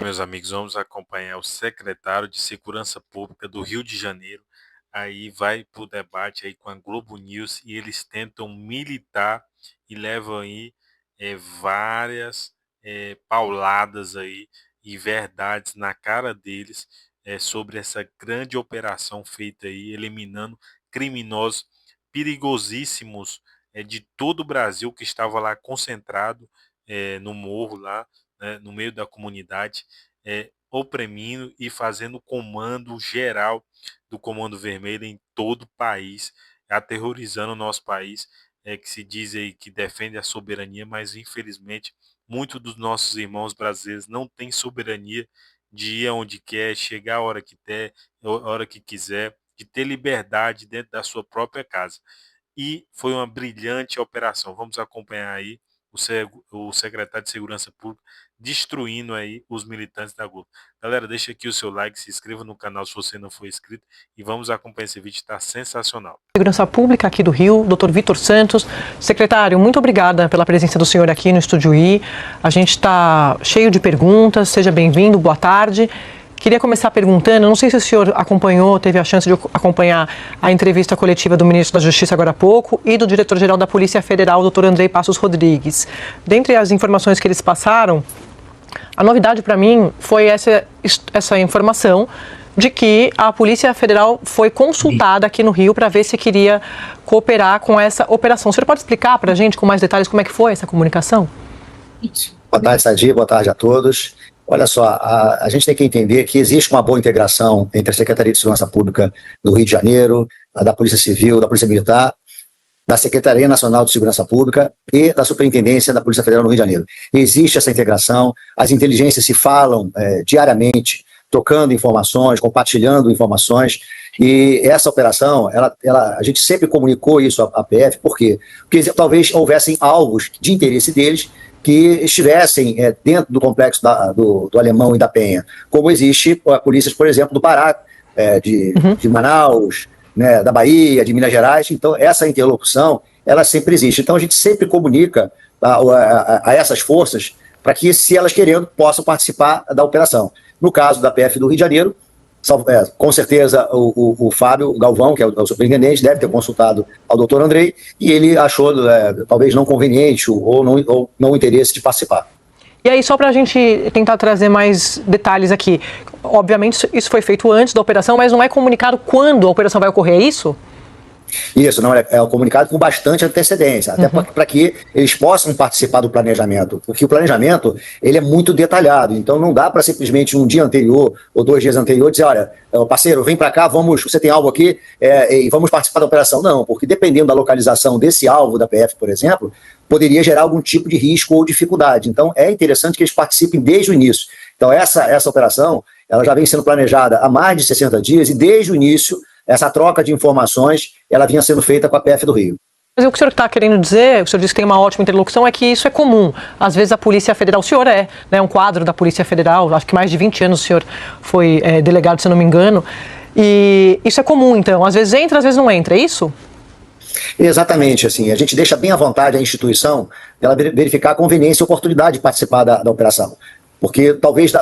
Meus amigos, vamos acompanhar o secretário de Segurança Pública do Rio de Janeiro. Aí vai para o debate aí com a Globo News e eles tentam militar e levam aí várias pauladas aí e verdades na cara deles sobre essa grande operação feita aí, eliminando criminosos perigosíssimos de todo o Brasil que estava lá concentrado no morro lá, né, no meio da comunidade, oprimindo e fazendo comando geral do Comando Vermelho em todo o país, aterrorizando o nosso país, que se diz aí que defende a soberania, mas infelizmente muitos dos nossos irmãos brasileiros não têm soberania de ir aonde quer, chegar a hora que quer, a hora que quiser, de ter liberdade dentro da sua própria casa. E foi uma brilhante operação. Vamos acompanhar aí o secretário de Segurança Pública destruindo aí os militantes da Globo. Galera, deixa aqui o seu like, se inscreva no canal se você não for inscrito e vamos acompanhar esse vídeo, está sensacional. Segurança Pública aqui do Rio, Dr. Vitor Santos. Secretário, muito obrigada pela presença do senhor aqui no Estúdio I. A gente está cheio de perguntas, seja bem-vindo, boa tarde. Queria começar perguntando, não sei se o senhor acompanhou, teve a chance de acompanhar a entrevista coletiva do ministro da Justiça agora há pouco e do diretor-geral da Polícia Federal, Dr. Andrei Passos Rodrigues. Dentre as informações que eles passaram, a novidade para mim foi essa informação de que a Polícia Federal foi consultada aqui no Rio para ver se queria cooperar com essa operação. O senhor pode explicar para a gente com mais detalhes como é que foi essa comunicação? Boa tarde, Sadi, boa tarde a todos. Olha só, a gente tem que entender que existe uma boa integração entre a Secretaria de Segurança Pública do Rio de Janeiro, a da Polícia Civil, da Polícia Militar, da Secretaria Nacional de Segurança Pública e da Superintendência da Polícia Federal no Rio de Janeiro. Existe essa integração, as inteligências se falam diariamente, trocando informações, compartilhando informações, e essa operação, a gente sempre comunicou isso à PF, por quê? Porque talvez houvessem alvos de interesse deles que estivessem dentro do complexo do Alemão e da Penha, como existe polícias, por exemplo, do Pará, de Manaus, né, da Bahia, de Minas Gerais. Então essa interlocução, ela sempre existe. Então a gente sempre comunica a essas forças para que, se elas querendo, possam participar da operação. No caso da PF do Rio de Janeiro, com certeza o Fábio Galvão, que é o superintendente, deve ter consultado ao doutor Andrei, e ele achou talvez não conveniente ou não interesse de participar. E aí, só para a gente tentar trazer mais detalhes aqui, obviamente isso foi feito antes da operação, mas não é comunicado quando a operação vai ocorrer, é isso? Isso, não, é comunicado com bastante antecedência, até para que eles possam participar do planejamento, porque o planejamento, ele é muito detalhado, então não dá para simplesmente um dia anterior ou 2 dias anterior dizer, olha, parceiro, vem para cá, você tem algo aqui e vamos participar da operação. Não, porque dependendo da localização desse alvo da PF, por exemplo, poderia gerar algum tipo de risco ou dificuldade. Então é interessante que eles participem desde o início. Então essa operação, ela já vem sendo planejada há mais de 60 dias e desde o início essa troca de informações, ela vinha sendo feita com a PF do Rio. Mas o que o senhor está querendo dizer, o senhor disse que tem uma ótima interlocução, é que isso é comum. Às vezes a Polícia Federal, o senhor é um quadro da Polícia Federal, acho que mais de 20 anos o senhor foi delegado, se eu não me engano, e isso é comum, então, às vezes entra, às vezes não entra, é isso? Exatamente, assim, a gente deixa bem à vontade a instituição dela verificar a conveniência e oportunidade de participar da operação, porque talvez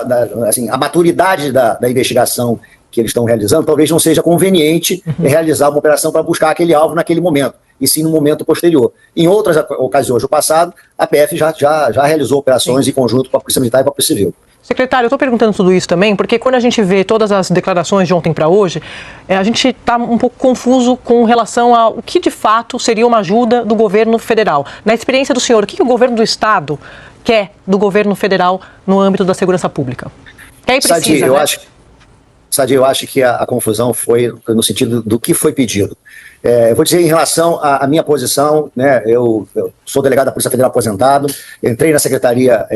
assim, a maturidade da investigação que eles estão realizando, talvez não seja conveniente realizar uma operação para buscar aquele alvo naquele momento, e sim no momento posterior. Em outras ocasiões do passado, a PF já realizou operações em conjunto com a Polícia Militar e com a Polícia Civil. Secretário, eu estou perguntando tudo isso também, porque quando a gente vê todas as declarações de ontem para hoje, a gente está um pouco confuso com relação ao que de fato seria uma ajuda do governo federal. Na experiência do senhor, o que o governo do Estado quer do governo federal no âmbito da segurança pública? Que aí precisa, Sadi, eu acho que a confusão foi no sentido do que foi pedido. Eu vou dizer em relação à minha posição, né, eu sou delegado da Polícia Federal aposentado, entrei na secretaria,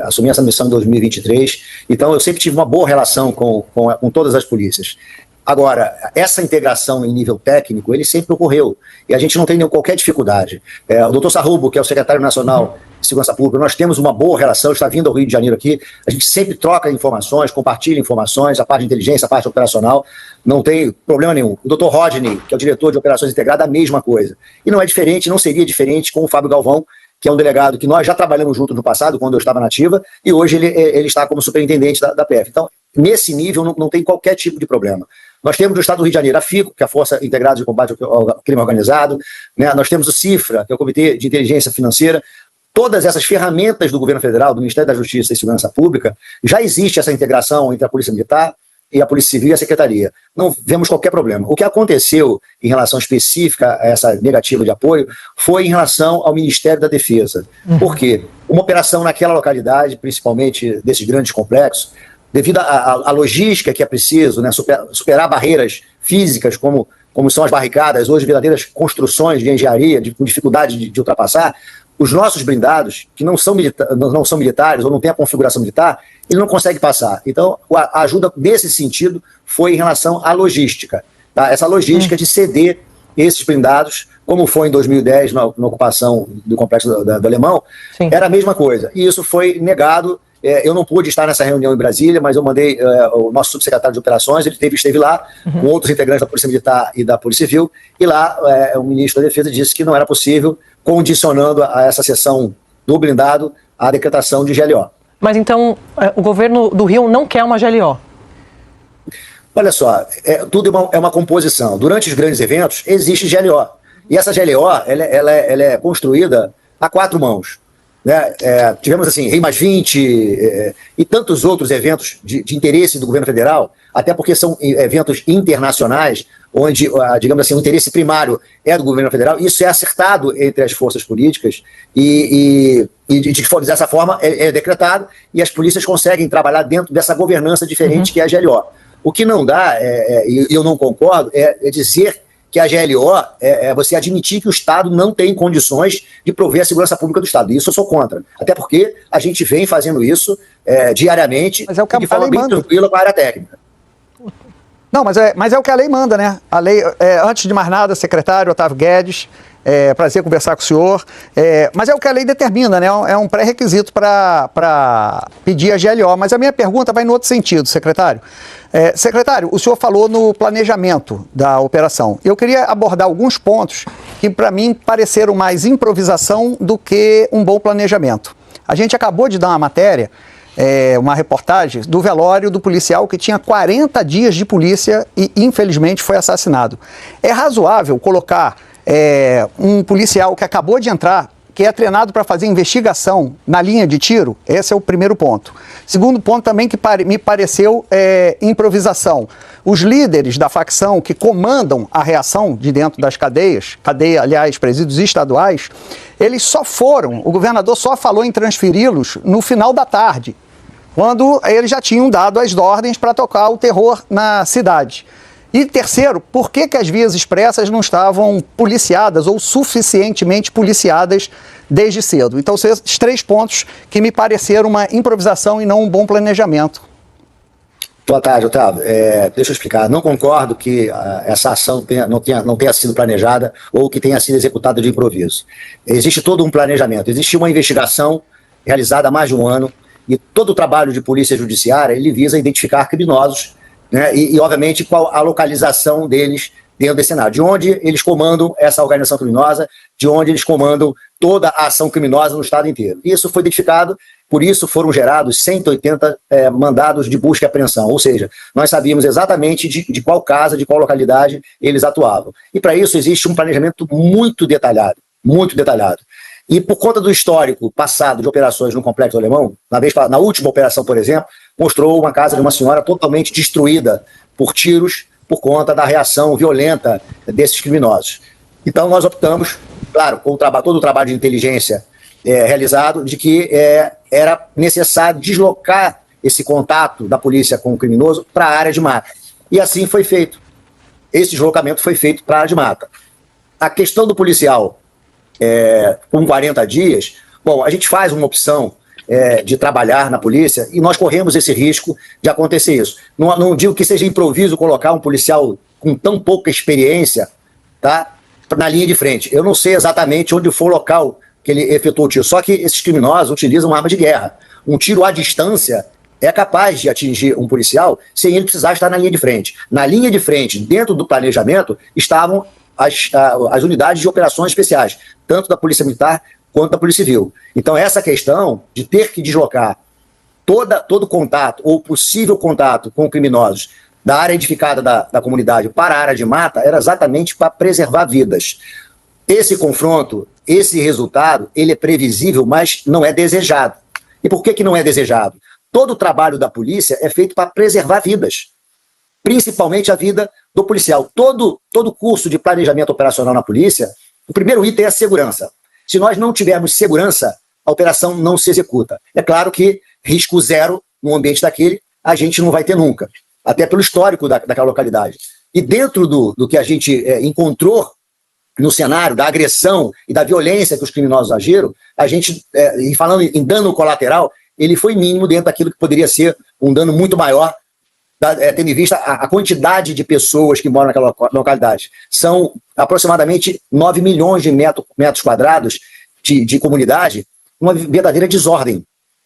assumi essa missão em 2023, então eu sempre tive uma boa relação com todas as polícias. Agora, essa integração em nível técnico, ele sempre ocorreu, e a gente não tem qualquer dificuldade. O doutor Sarrubo, que é o secretário nacional de Segurança Pública, nós temos uma boa relação, está vindo ao Rio de Janeiro aqui, a gente sempre troca informações, compartilha informações, a parte de inteligência, a parte operacional, não tem problema nenhum. O doutor Rodney, que é o diretor de operações integradas, a mesma coisa. E não é diferente, não seria diferente com o Fábio Galvão, que é um delegado que nós já trabalhamos juntos no passado, quando eu estava na ativa, e hoje ele está como superintendente da PF. Então, nesse nível, não tem qualquer tipo de problema. Nós temos no estado do Rio de Janeiro a FICO, que é a Força Integrada de Combate ao Crime Organizado, né? Nós temos o CIFRA, que é o Comitê de Inteligência Financeira. Todas essas ferramentas do governo federal, do Ministério da Justiça e Segurança Pública, já existe essa integração entre a Polícia Militar e a Polícia Civil e a Secretaria. Não vemos qualquer problema. O que aconteceu em relação específica a essa negativa de apoio foi em relação ao Ministério da Defesa. Por quê? Uma operação naquela localidade, principalmente desses grandes complexos, devido à logística que é preciso, né, superar barreiras físicas como são as barricadas, hoje verdadeiras construções de engenharia, com dificuldade de ultrapassar, os nossos blindados, que não são militares ou não têm a configuração militar, ele não consegue passar. Então, a ajuda nesse sentido foi em relação à logística. Tá? Essa logística de ceder esses blindados, como foi em 2010 na ocupação do complexo do Alemão, sim, era a mesma coisa. E isso foi negado. Eu não pude estar nessa reunião em Brasília, mas eu mandei o nosso subsecretário de operações, ele esteve lá com outros integrantes da Polícia Militar e da Polícia Civil, e lá o ministro da Defesa disse que não era possível, condicionando a essa sessão do blindado a decretação de GLO. Mas então o governo do Rio não quer uma GLO? Olha só, tudo é uma composição. Durante os grandes eventos existe GLO. E essa GLO ela é construída a 4 mãos. Né? Tivemos assim, RI+20 e tantos outros eventos de interesse do governo federal, até porque são eventos internacionais, onde, digamos assim, o interesse primário é do governo federal. Isso é acertado entre as forças políticas e dessa forma é decretado, e as polícias conseguem trabalhar dentro dessa governança diferente que é a GLO. O que não dá, e eu não concordo, é dizer que a GLO é você admitir que o Estado não tem condições de prover a segurança pública do Estado. Isso eu sou contra. Até porque a gente vem fazendo isso diariamente, de forma bem tranquila com a área técnica. Não, mas é o que a lei manda, né? A lei, antes de mais nada, secretário Otávio Guedes, prazer conversar com o senhor, mas é o que a lei determina, né? É um pré-requisito para pedir a GLO. Mas a minha pergunta vai no outro sentido, secretário. Secretário, o senhor falou no planejamento da operação. Eu queria abordar alguns pontos que, para mim, pareceram mais improvisação do que um bom planejamento. A gente acabou de dar uma matéria, uma reportagem do velório do policial que tinha 40 dias de polícia e, infelizmente, foi assassinado. É razoável colocar um policial que acabou de entrar, que é treinado para fazer investigação na linha de tiro? Esse é o primeiro ponto. Segundo ponto também que me pareceu improvisação. Os líderes da facção que comandam a reação de dentro das cadeias, aliás, presídios estaduais, eles só foram, o governador só falou em transferi-los no final da tarde, quando eles já tinham dado as ordens para tocar o terror na cidade. E terceiro, por que as vias expressas não estavam policiadas ou suficientemente policiadas desde cedo? Então, são esses 3 pontos que me pareceram uma improvisação e não um bom planejamento. Boa tarde, Otávio. Deixa eu explicar. Não concordo que essa ação não tenha sido planejada ou que tenha sido executada de improviso. Existe todo um planejamento. Existe uma investigação realizada há mais de um ano e todo o trabalho de polícia judiciária ele visa identificar criminosos, né, e, obviamente, qual a localização deles dentro desse cenário, de onde eles comandam essa organização criminosa, de onde eles comandam toda a ação criminosa no estado inteiro. Isso foi identificado, por isso foram gerados 180 mandados de busca e apreensão, ou seja, nós sabíamos exatamente de qual casa, de qual localidade eles atuavam. E para isso existe um planejamento muito detalhado, muito detalhado. E por conta do histórico passado de operações no Complexo Alemão, na última operação, por exemplo, mostrou uma casa de uma senhora totalmente destruída por tiros, por conta da reação violenta desses criminosos. Então nós optamos, claro, com todo o trabalho de inteligência realizado, de que era necessário deslocar esse contato da polícia com o criminoso para a área de mata. E assim foi feito. Esse deslocamento foi feito para a área de mata. A questão do policial com 40 dias, bom, a gente faz uma opção de trabalhar na polícia e nós corremos esse risco de acontecer isso. Não digo que seja improviso colocar um policial com tão pouca experiência, tá, na linha de frente. Eu não sei exatamente onde foi o local que ele efetuou o tiro, só que esses criminosos utilizam uma arma de guerra. Um tiro à distância é capaz de atingir um policial sem ele precisar estar na linha de frente. Na linha de frente, dentro do planejamento, estavam as unidades de operações especiais, tanto da Polícia Militar quanto da Polícia Civil. Então, essa questão de ter que deslocar todo contato ou possível contato com criminosos da área edificada da comunidade para a área de mata era exatamente para preservar vidas. Esse confronto, esse resultado, ele é previsível, mas não é desejado. E por que não é desejado? Todo o trabalho da polícia é feito para preservar vidas, principalmente a vida do policial. Todo curso de planejamento operacional na polícia, o primeiro item é a segurança. Se nós não tivermos segurança, a operação não se executa. É claro que risco zero no ambiente daquele, a gente não vai ter nunca, até pelo histórico daquela localidade. E dentro do que a gente encontrou no cenário da agressão e da violência que os criminosos agiram, a gente, e falando em dano colateral, ele foi mínimo dentro daquilo que poderia ser um dano muito maior, tendo em vista a quantidade de pessoas que moram naquela localidade. São aproximadamente 9 milhões de metros quadrados de comunidade, uma verdadeira desordem.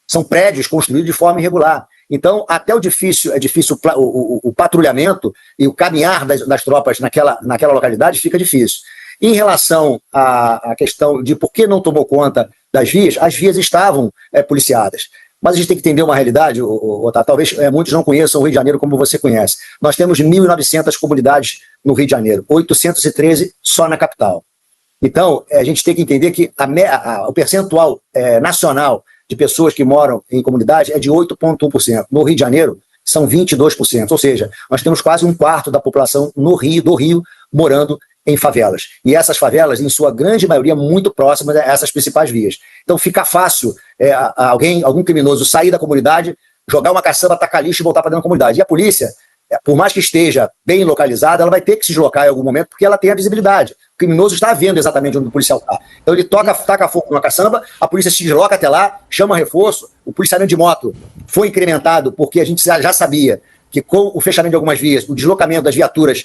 São prédios construídos de forma irregular. Então, até o patrulhamento e o caminhar das tropas naquela localidade fica difícil. Em relação à questão de por que não tomou conta das vias, as vias estavam policiadas. Mas a gente tem que entender uma realidade, Otávio, talvez muitos não conheçam o Rio de Janeiro como você conhece. Nós temos 1.900 comunidades no Rio de Janeiro, 813 só na capital. Então, a gente tem que entender que o percentual nacional de pessoas que moram em comunidade é de 8,1%. No Rio de Janeiro, são 22%. Ou seja, nós temos quase um quarto da população do Rio morando em favelas. E essas favelas, em sua grande maioria, muito próximas a essas principais vias. Então fica fácil algum criminoso sair da comunidade, jogar uma caçamba, tacar lixo e voltar para dentro da comunidade. E a polícia, por mais que esteja bem localizada, ela vai ter que se deslocar em algum momento, porque ela tem a visibilidade. O criminoso está vendo exatamente onde o policial está. Então ele taca fogo numa caçamba, a polícia se desloca até lá, chama reforço, o policiamento de moto foi incrementado, porque a gente já sabia que com o fechamento de algumas vias, o deslocamento das viaturas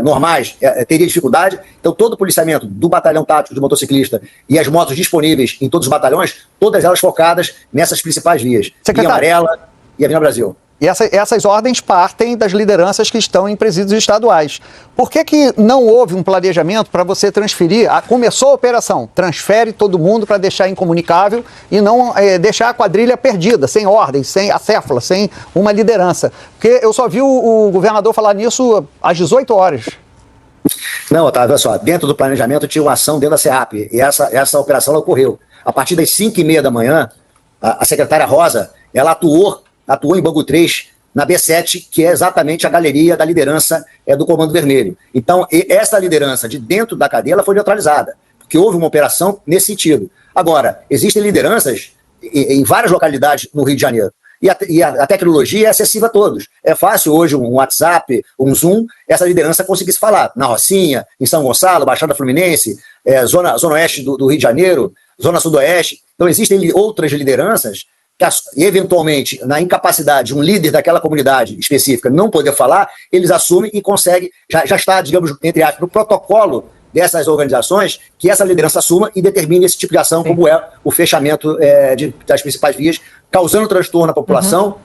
normais teria dificuldade. Então todo o policiamento do batalhão tático de motociclista e as motos disponíveis em todos os batalhões, todas elas focadas nessas principais vias. Via Amarela e Avenida Brasil. E essas ordens partem das lideranças que estão em presídios estaduais. Por que não houve um planejamento para você transferir? Começou a operação, transfere todo mundo para deixar incomunicável e não deixar a quadrilha perdida, sem ordem, sem acéfala, sem uma liderança. Porque eu só vi o governador falar nisso às 18 horas. Não, Otávio, olha só, dentro do planejamento tinha uma ação dentro da SEAP, e essa operação ocorreu. A partir das 5h30 da manhã, a secretária Rosa, ela atuou em Bangu 3, na B7, que é exatamente a galeria da liderança do Comando Vermelho. Então, essa liderança de dentro da cadeia ela foi neutralizada, porque houve uma operação nesse sentido. Agora, existem lideranças em várias localidades no Rio de Janeiro, e a tecnologia é acessível a todos. É fácil hoje um WhatsApp, um Zoom, essa liderança conseguir se falar. Na Rocinha, em São Gonçalo, Baixada Fluminense, zona oeste do Rio de Janeiro, zona sudoeste. Então, existem outras lideranças que, eventualmente, na incapacidade de um líder daquela comunidade específica não poder falar, eles assumem e conseguem, já está, digamos, entre aspas, no protocolo dessas organizações, que essa liderança assuma e determine esse tipo de ação, como é o fechamento das principais vias, causando transtorno à população,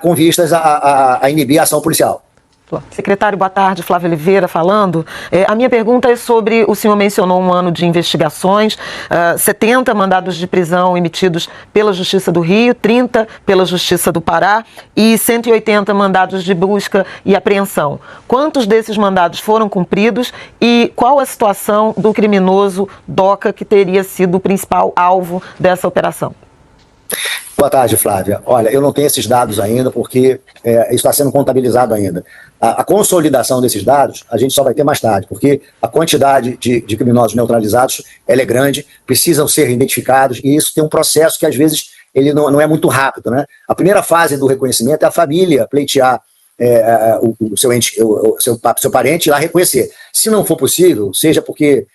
com vistas a inibir a ação policial. Secretário, boa tarde. Flávia Oliveira falando. A minha pergunta é sobre, o senhor mencionou um ano de investigações, 70 mandados de prisão emitidos pela Justiça do Rio, 30 pela Justiça do Pará e 180 mandados de busca e apreensão. Quantos desses mandados foram cumpridos e qual a situação do criminoso Doca, que teria sido o principal alvo dessa operação? Boa tarde, Flávia. Olha, eu não tenho esses dados ainda, porque isso está sendo contabilizado ainda. A consolidação desses dados, a gente só vai ter mais tarde, porque a quantidade de criminosos neutralizados ela é grande, precisam ser identificados, e isso tem um processo que, às vezes, ele não é muito rápido, né? A primeira fase do reconhecimento é a família pleitear o seu parente ir lá reconhecer. Se não for possível, seja porque,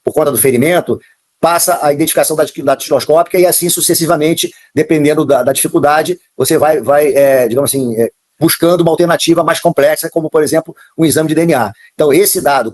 por conta do ferimento, passa a identificação da datiloscópica e assim sucessivamente, dependendo da dificuldade, você vai digamos assim, buscando uma alternativa mais complexa, como, por exemplo, um exame de DNA. Então, esse dado,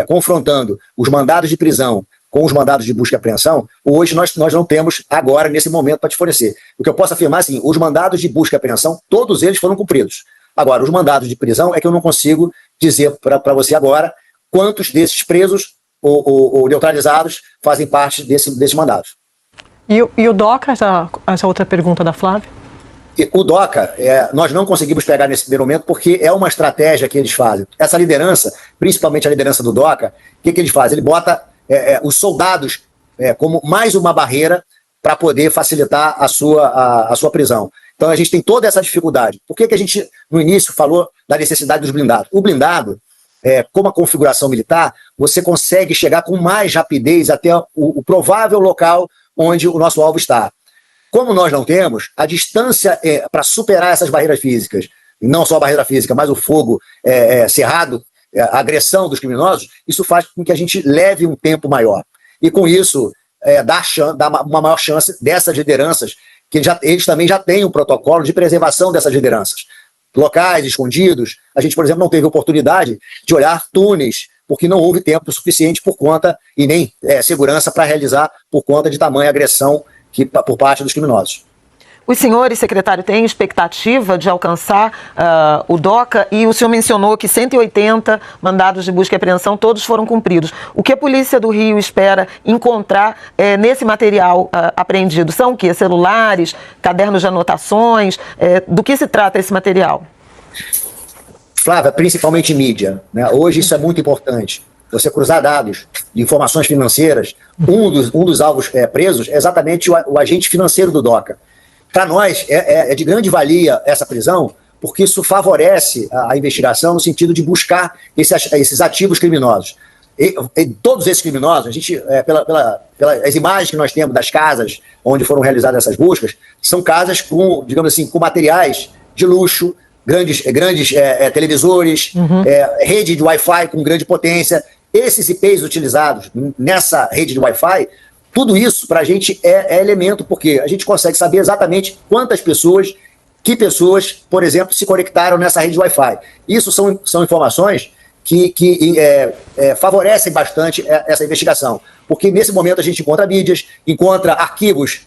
confrontando os mandados de prisão com os mandados de busca e apreensão, hoje nós não temos agora, nesse momento, para te fornecer. O que eu posso afirmar, assim, os mandados de busca e apreensão, todos eles foram cumpridos. Agora, os mandados de prisão é que eu não consigo dizer para você agora quantos desses presos ou neutralizados fazem parte desses mandados. E o DOCA, essa outra pergunta da Flávia? O DOCA, nós não conseguimos pegar nesse primeiro momento porque é uma estratégia que eles fazem. Essa liderança, principalmente a liderança do DOCA, o que eles fazem? Ele bota os soldados como mais uma barreira para poder facilitar a sua prisão. Então a gente tem toda essa dificuldade. Por que a gente, no início, falou da necessidade dos blindados? O blindado, como a configuração militar, você consegue chegar com mais rapidez até o provável local onde o nosso alvo está. Como nós não temos, a distância para superar essas barreiras físicas, não só a barreira física, mas o fogo cerrado, a agressão dos criminosos, isso faz com que a gente leve um tempo maior. E com isso, dá uma maior chance dessas lideranças, que eles também já têm um protocolo de preservação dessas lideranças. Locais escondidos, a gente, por exemplo, não teve oportunidade de olhar túneis, porque não houve tempo suficiente por conta, e nem segurança para realizar por conta de tamanha agressão por parte dos criminosos. Os senhores, secretário, têm expectativa de alcançar o DOCA, e o senhor mencionou que 180 mandados de busca e apreensão, todos foram cumpridos. O que a Polícia do Rio espera encontrar nesse material apreendido? São o quê? Celulares, cadernos de anotações? Do que se trata esse material? Flávia, principalmente mídia, né? Hoje isso é muito importante. Você cruzar dados de informações financeiras, um dos alvos presos é exatamente o agente financeiro do DOCA. Para nós, é de grande valia essa prisão, porque isso favorece a investigação no sentido de buscar esses ativos criminosos. E todos esses criminosos, a gente, pelas imagens que nós temos das casas onde foram realizadas essas buscas, são casas com, digamos assim, com materiais de luxo, grandes televisores, rede de Wi-Fi com grande potência. Esses IPs utilizados nessa rede de Wi-Fi, tudo isso para a gente é elemento, porque a gente consegue saber exatamente que pessoas, por exemplo, se conectaram nessa rede de Wi-Fi. Isso são informações que favorecem bastante essa investigação, porque nesse momento a gente encontra mídias, encontra arquivos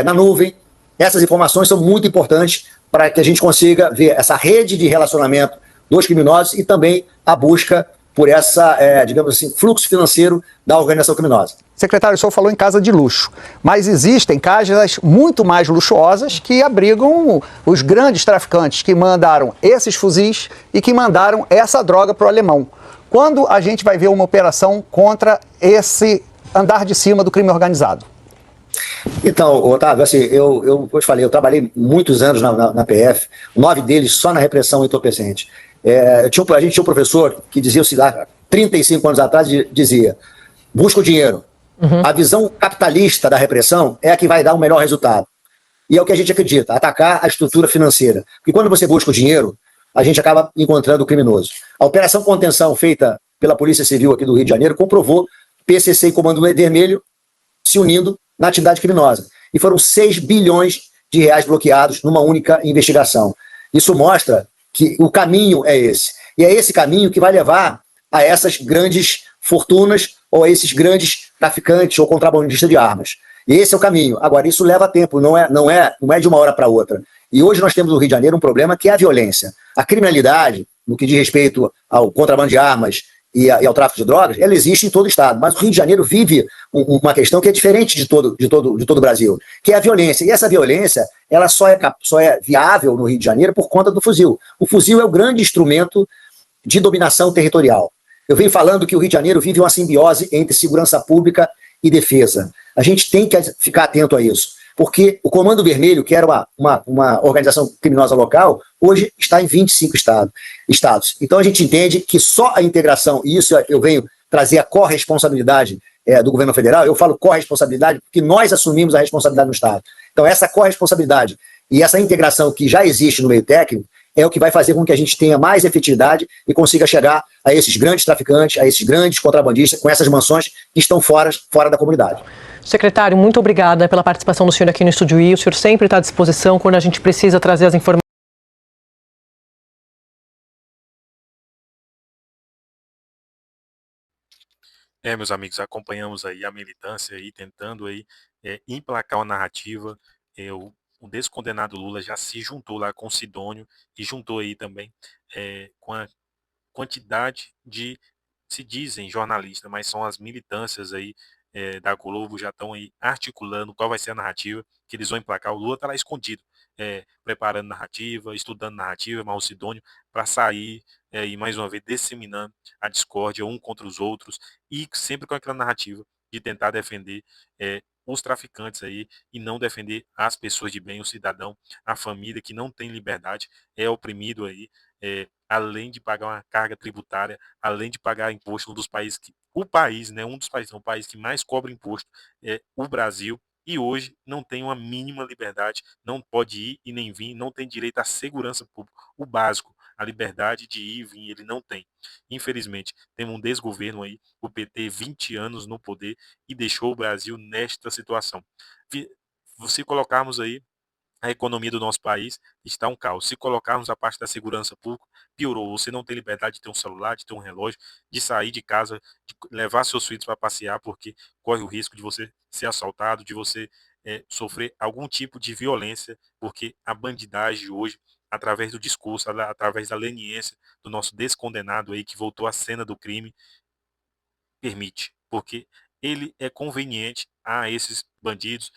na nuvem. Essas informações são muito importantes para que a gente consiga ver essa rede de relacionamento dos criminosos e também a busca por essa, digamos assim, fluxo financeiro da organização criminosa. Secretário, o senhor falou em casa de luxo, mas existem casas muito mais luxuosas que abrigam os grandes traficantes que mandaram esses fuzis e que mandaram essa droga para o alemão. Quando a gente vai ver uma operação contra esse andar de cima do crime organizado? Então, Otávio, assim, eu te falei, eu trabalhei muitos anos na PF, 9 deles só na repressão entorpecente. A gente tinha um professor que dizia, há 35 anos atrás, dizia: busca o dinheiro. A visão capitalista da repressão é a que vai dar o melhor resultado. E é o que a gente acredita, atacar a estrutura financeira. Porque quando você busca o dinheiro, a gente acaba encontrando o criminoso. A operação contenção feita pela Polícia Civil aqui do Rio de Janeiro comprovou PCC e Comando Vermelho se unindo na atividade criminosa. E foram 6 bilhões de reais bloqueados numa única investigação. Isso mostra que o caminho é esse. E é esse caminho que vai levar a essas grandes fortunas ou a esses grandes traficantes ou contrabandistas de armas. E esse é o caminho. Agora, isso leva tempo, não é de uma hora para outra. E hoje nós temos no Rio de Janeiro um problema que é a violência. A criminalidade, no que diz respeito ao contrabando de armas e ao tráfico de drogas, ela existe em todo o estado. Mas o Rio de Janeiro vive uma questão que é diferente de todo o Brasil, que é a violência. E essa violência, ela só é viável no Rio de Janeiro por conta do fuzil. O fuzil é o grande instrumento de dominação territorial. Eu venho falando que o Rio de Janeiro vive uma simbiose entre segurança pública e defesa. A gente tem que ficar atento a isso, porque o Comando Vermelho, que era uma organização criminosa local, hoje está em 25 estados. Então a gente entende que só a integração, e isso eu venho trazer a corresponsabilidade do governo federal, eu falo corresponsabilidade porque nós assumimos a responsabilidade no Estado. Então essa corresponsabilidade e essa integração que já existe no meio técnico é o que vai fazer com que a gente tenha mais efetividade e consiga chegar a esses grandes traficantes, a esses grandes contrabandistas, com essas mansões que estão fora da comunidade. Secretário, muito obrigada pela participação do senhor aqui no Estúdio I. O senhor sempre está à disposição quando a gente precisa trazer as informações. Meus amigos, acompanhamos aí a militância aí tentando aí emplacar uma narrativa. O descondenado Lula já se juntou lá com o Sidônio e juntou aí também com a quantidade de, se dizem jornalistas, mas são as militâncias aí da Globo já estão aí articulando qual vai ser a narrativa que eles vão emplacar. O Lula está lá escondido, preparando narrativa, estudando narrativa, Malcidônio, para sair e mais uma vez disseminando a discórdia um contra os outros e sempre com aquela narrativa de tentar defender os traficantes aí e não defender as pessoas de bem, o cidadão, a família que não tem liberdade, é oprimido aí, além de pagar uma carga tributária, além de pagar imposto, um dos países que, o país, né, um dos países, não, o país que mais cobra imposto é o Brasil, e hoje não tem uma mínima liberdade, não pode ir e nem vir, não tem direito à segurança pública, o básico, a liberdade de ir e vir, ele não tem. Infelizmente, temos um desgoverno aí, o PT 20 anos no poder e deixou o Brasil nesta situação. Se colocarmos aí a economia do nosso país, está um caos. Se colocarmos a parte da segurança pública, piorou. Você não tem liberdade de ter um celular, de ter um relógio, de sair de casa, de levar seus filhos para passear, porque corre o risco de você ser assaltado, de você sofrer algum tipo de violência, porque a bandidagem hoje, através do discurso, através da leniência do nosso descondenado aí que voltou à cena do crime, permite, porque ele é conveniente a esses bandidos,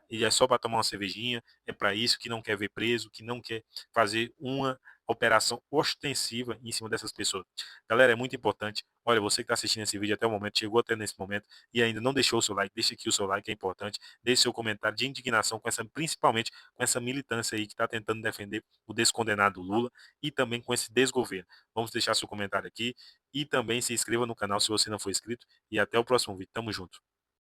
e é só para tomar uma cervejinha, é para isso que não quer ver preso, que não quer fazer uma operação ostensiva em cima dessas pessoas. Galera, é muito importante. Olha, você que está assistindo esse vídeo até o momento, chegou até nesse momento e ainda não deixou o seu like, deixa aqui o seu like, é importante. Deixe seu comentário de indignação com essa, principalmente com essa militância aí que está tentando defender o descondenado Lula e também com esse desgoverno. Vamos deixar seu comentário aqui e também se inscreva no canal se você não for inscrito. E até o próximo vídeo. Tamo junto.